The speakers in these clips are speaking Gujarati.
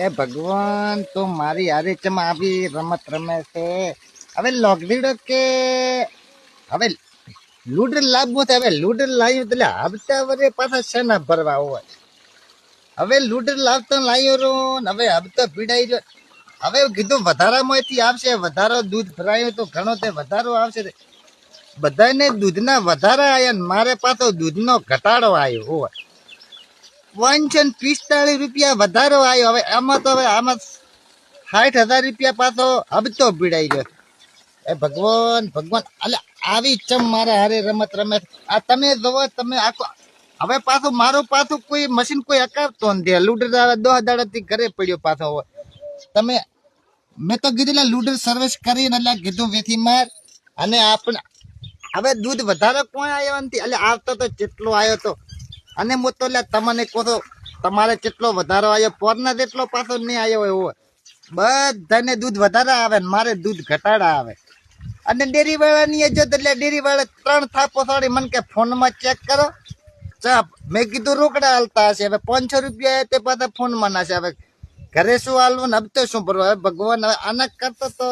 એ ભગવાન તો મારી હારે ચમ આવી રમત રમે છે. હવે લોગડીડો કે હવે લૂડર લાવવું છે. હવે લૂડર લાવ્યું એટલે હપ્તા વરે પાછા શેના ભરવા હોય. હવે લૂડર લાવતો લાવ્યો રો ને હવે હપ્તો પીડાઈ રહ્યો. હવે કીધું વધારામાંથી આવશે, વધારો દૂધ ભરાયું તો ઘણો તે વધારો આવશે. બધાને દૂધના વધારા આવ્યા ને મારે પાછો દૂધનો ઘટાડો આવ્યો હોય. 545 રૂપિયા વધારો આવ્યો. હવે આમાં તો હવે આમાં 60,000 રૂપિયા પાછો હબતો પીડાઈ ગયો. એ ભગવાન ભગવાન એટલે આવી ચમ મારા હારે રમત રમે. આ તમે જોવો તમે આખો હવે પાછું મારું પાછું કોઈ મશીન કોઈ હકાવતો નથી. લૂડર 10 દાડાથી ઘરે પડ્યો પાછો હોય. તમે મેં તો કીધું લૂડર સર્વિસ કરીને એટલે કીધું વેથી માર અને આપણે હવે દૂધ વધારે કોઈ આવ્યો નથી. એટલે આવતો તો જેટલો આવ્યો તો અને હું તો એટલે તમને કહો તો તમારે કેટલો વધારો આવ્યો પોરના જેટલો પાછો નહીં આવ્યો એવો. બધાને દૂધ વધારે આવે ને મારે દૂધ ઘટાડા આવે. અને ડેરી વાળાની જો એટલે ડેરી વાળા 3 થાપો સાડી મને કે ફોનમાં ચેક કરો ચા. મેં કીધું રોકડા હાલતા હશે. હવે 500 રૂપિયા તે પાછા ફોનમાં નાશે. હવે ઘરે શું હાલવું ને હવે તો શું ભરવું. હવે ભગવાન હવે આના કરતા તો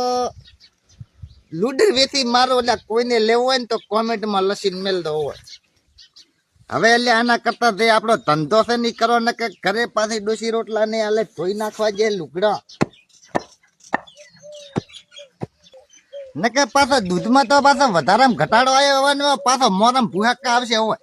લૂડર વેથી મારો એટલે કોઈને લેવો હોય ને તો કોમેન્ટમાં લસીને મેલ દો હોય. હવે એટલે આના કરતા જે આપણો ધંધો છે નહીં કરો ને કે ઘરે પાછી ડોસી રોટલા ને હાલે ધોઈ નાખવા જે લુગડા ને કે પાછો દૂધમાં તો પાછો વધારામાં ઘટાડો આવ્યો હોય ને પાછો મોરમ ભૂહાકા આવશે હોય.